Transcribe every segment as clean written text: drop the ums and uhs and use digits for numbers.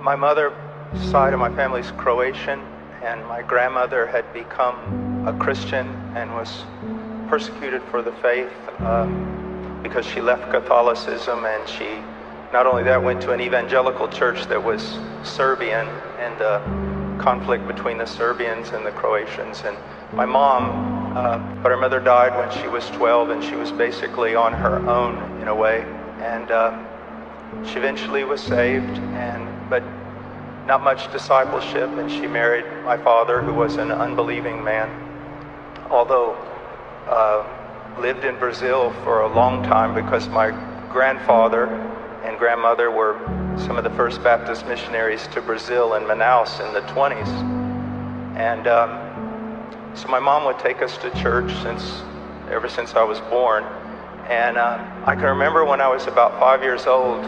My mother's side of my family is Croatian, and my grandmother had become a Christian and was persecuted for the faith because she left Catholicism, and she, not only that, went to an evangelical church that was Serbian, and conflict between the Serbians and the Croatians. And my mom, but her mother died when she was 12, and she was basically on her own in a way. And she eventually was saved, but not much discipleship, and she married my father, who was an unbelieving man, although lived in Brazil for a long time because my grandfather and grandmother were some of the first Baptist missionaries to Brazil in Manaus in the 20s. And so my mom would take us to church ever since I was born. And I can remember when I was about 5 years old,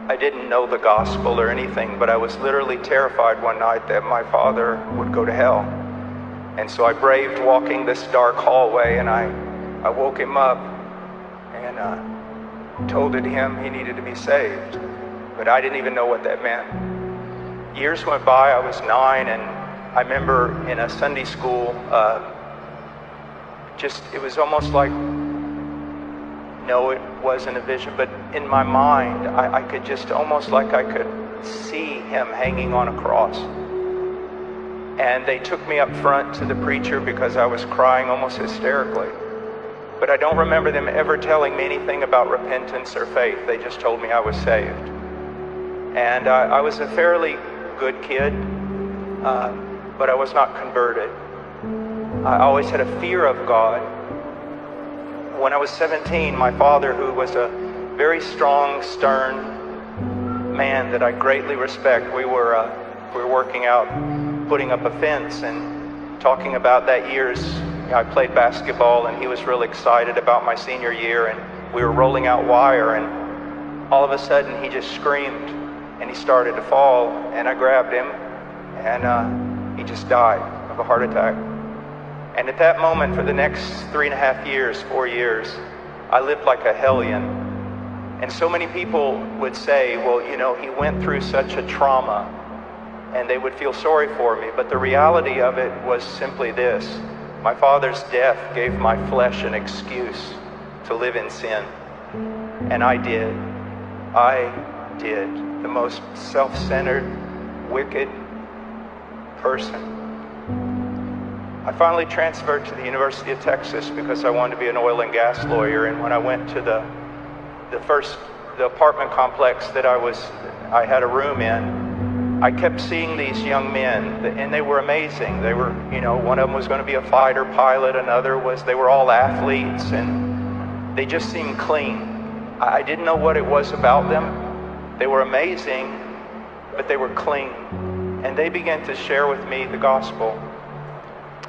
I didn't know the gospel or anything, but I was literally terrified one night that my father would go to hell. And so I braved walking this dark hallway, and I woke him up and told him he needed to be saved. But I didn't even know what that meant. Years went by, I was 9, and I remember in a Sunday school, it was almost like, no, it wasn't a vision, but in my mind, I could just almost like I could see him hanging on a cross. And they took me up front to the preacher because I was crying almost hysterically. But I don't remember them ever telling me anything about repentance or faith. They just told me I was saved. And I was a fairly good kid, but I was not converted. I always had a fear of God. When I was 17, my father, who was a very strong, stern man that I greatly respect, we were working out, putting up a fence, and talking about that year's. I played basketball, and he was really excited about my senior year, and we were rolling out wire, and all of a sudden he just screamed, and he started to fall, and I grabbed him, and he just died of a heart attack. And at that moment, for the next 3.5 years, 4 years, I lived like a hellion. And so many people would say, well, he went through such a trauma, and they would feel sorry for me. But the reality of it was simply this: my father's death gave my flesh an excuse to live in sin. And I did. The most self-centered, wicked person. I finally transferred to the University of Texas because I wanted to be an oil and gas lawyer. And when I went to the apartment complex that I had a room in, I kept seeing these young men, and they were amazing. They were, one of them was going to be a fighter pilot, they were all athletes, and they just seemed clean. I didn't know what it was about them. They were amazing, but they were clean. And they began to share with me the gospel.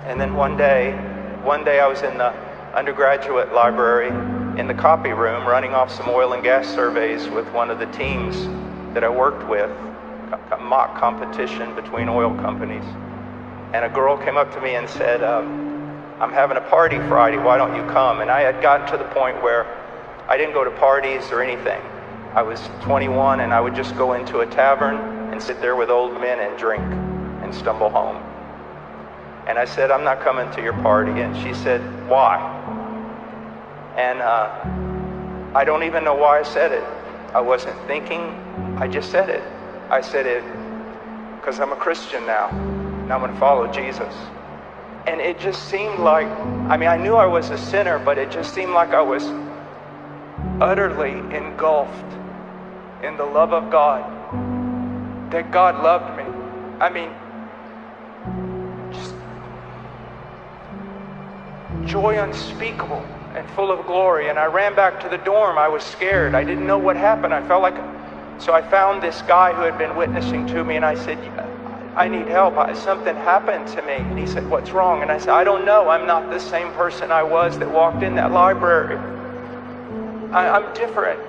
And then one day I was in the undergraduate library in the copy room running off some oil and gas surveys with one of the teams that I worked with, a mock competition between oil companies. And a girl came up to me and said, I'm having a party Friday, why don't you come? And I had gotten to the point where I didn't go to parties or anything. I was 21, and I would just go into a tavern and sit there with old men and drink and stumble home. And I said, I'm not coming to your party. And she said, why? And I don't even know why I said it. I wasn't thinking, I just said it. I said it because I'm a Christian now, and I'm going to follow Jesus. And it just seemed like, I knew I was a sinner, but it just seemed like I was utterly engulfed in the love of God, that God loved me. Just joy unspeakable and full of glory. And I ran back to the dorm. I was scared. I didn't know what happened. So I found this guy who had been witnessing to me, and I said, I need help. Something happened to me. And he said, what's wrong? And I said, I don't know. I'm not the same person I was that walked in that library. I'm different.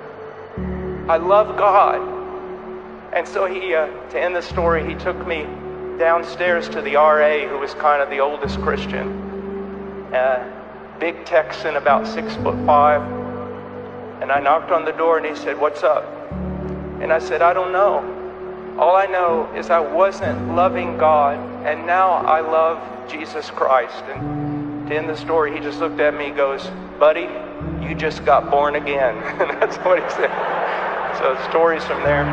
I love God. And so he, to end the story, he took me downstairs to the RA, who was kind of the oldest Christian. Big Texan, about 6'5". And I knocked on the door, and he said, what's up? And I said, I don't know. All I know is I wasn't loving God, and now I love Jesus Christ. And to end the story, he just looked at me and goes, buddy, you just got born again. And that's what he said. So stories from there.